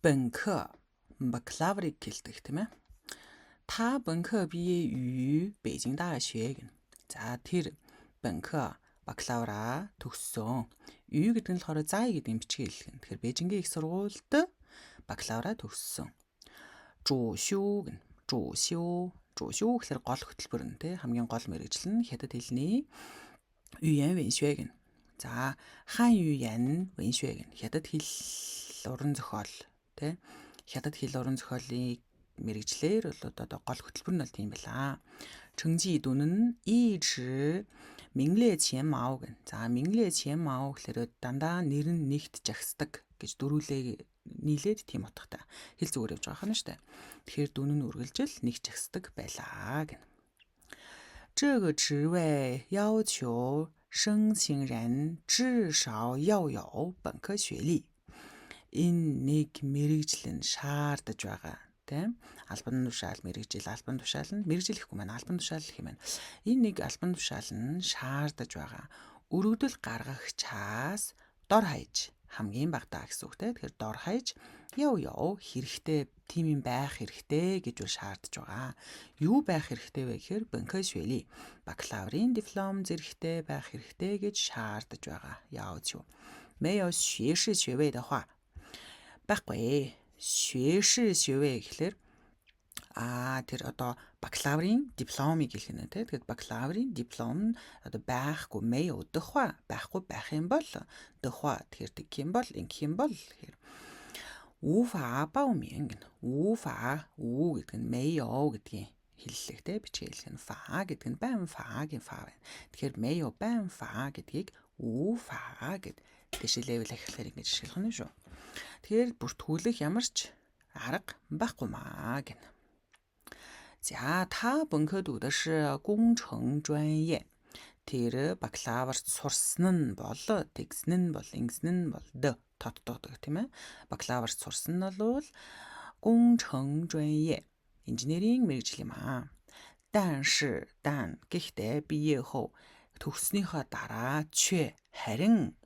本课 baccalaureate гэлдэг тийм ээ. Та 本课毕业于北京大学. За тэр 本课 бакалавра төгссөн. Ю гэдэг нь болохоор зай гэдэг нь бичгийг хэлэх юм. Тэгэхээр Бээжингийн их сургуульд бакалавра төгссөн. 主修гэнэ. 主修гэхээр гол хөтөлбөр нь тий хамгийн гол мэргэжил нь хятад хэлний 语言文学гэнэ. За 汉语言文学гэнэ. Хятад хэл уран зохиол тий хятад хэл уран зохиолын мэргэжлэр бол одоо гол хөтөлбөр нь бол тийм байлаа. 成绩дүн нь 一直名列前茅гэнэ. За 名列前茅гэхээр дандаа нэр нь нэгт жагсдаг гэж дөрүүлээ нийлээд тийм утгатай. Хэл зүгээр явж байгаа юм шүү дээ. Тэгэхээр дүн нь үргэлжил нэг жагсдаг байлаа гэнэ. 这个职位要求申请人至少要有本科学历. Энэ нэг мэргэжил нь шаардаж байгаа. Тийм албан тушаал мэргэжил албан тушаал нь мэргэжлэхгүй маань албан тушаал гэх юм байна. Энэ нэг албан тушаал нь шаардаж байгаа. Өргөдөл гаргагчаас дор хаяж хамгийн багтаа гэсэн үг тийм. Тэгэхээр дор хаяж яв хэрэгтэй тийм юм байх хэрэгтэй гэж шаардж байгаа. Юу байх хэрэгтэй вэ гэхээр 本科学历 бакалаврын диплом зэрэгтэй байх хэрэгтэй гэж шаардж байгаа. 要求没有学士学位的话 байхгүй. 学士学位гэхээр тэр одоо бакалаврын дипломыг хэлэх нь тийм. Тэгэхээр бакалаврын диплом одоо байхгүй мэйо дөхва байхгүй байх юм бол дөхва тэгэхээр тэг юм бол ингэх юм бол гэхээр 无法报名гэнэ. 无法 гэдэг нь мэйо гэдгийг хэллэг тийм бичиг хэлэх нь фа гэдэг нь байн фагийн фа байна. Тэгэхээр мэйо байн фа гэдгийг 无法гэд дэшилэвэл ахлаар ингэж шилгэх нь шүү. Тэгэхээр бүртгүүлэх ямар ч арга байхгүй маа гэнэ. За та 本科读的是工程专业. Тэр бакалаврт сурсан нь бол тэгсэн нь бол ингэсэн нь бол тодтогдог тийм ээ. Бакалаврт сурсан нь бол 工程专业 инженерийн мэргэжил юм аа. 但гэхдээ 毕业后 төгснөхийн дараа 却 харин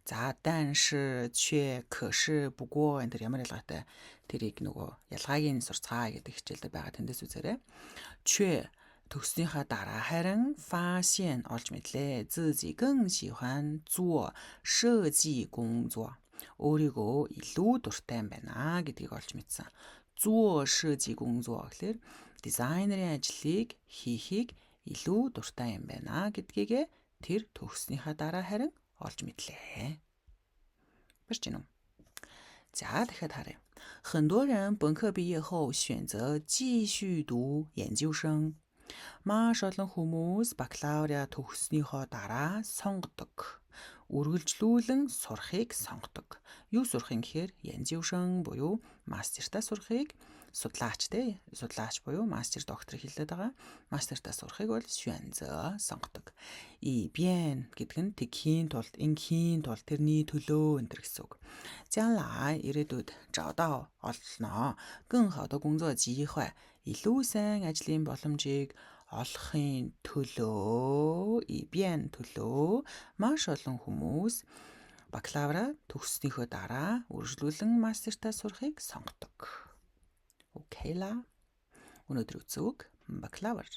за 但是却可是不过энэ ямар ялгаатай тэрийг нөгөө ялгаагийн сурцгаа гэдэг хичээлдэр байгаа тэндээс үзээрэй. 却 төгснөхийн дараа харин 发现 олж мэдлээ 自己更喜欢做设计工作. өөрийгөө илүү дуртай юм байна гэдгийг олж мэдсэн. 做设计工作гэхээр дизайнерын ажлыг хийхийг илүү дуртай юм байна гэдгийг тэр төгснөхийн дараа харин олж мэдлээ. Барьж гинэ үү? За дахиад харъя. 很多人本科毕业后选择继续读研究生. Маш олон хүмүүс бакалавра төгснөхийн дараа сонгодог. Үргэлжлүүлэн сурахыг сонгодог. Юу сурах юм гэхээр 研究生 буюу мастертаа сурахыг судлаач буюу мастер доктор хэлээд байгаа. Мастертаа сурахыг бол 选择 сонгодог. 以便гэдэг нь тэгхийн тулд ингийн тулд тэрний төлөө энэ гэсэн үг. 将来 ирээдүйд 找到 олно. 更好的工作机会 илүү сайн ажлын боломжийг олохын төлөө 以便 төлөө маш олон хүмүүс бакалавра төгснөхийн дараа үргэлжлүүлэн мастертаа сурахыг сонгодог. Окей ла. Өнөөдөр үзэг бакалавр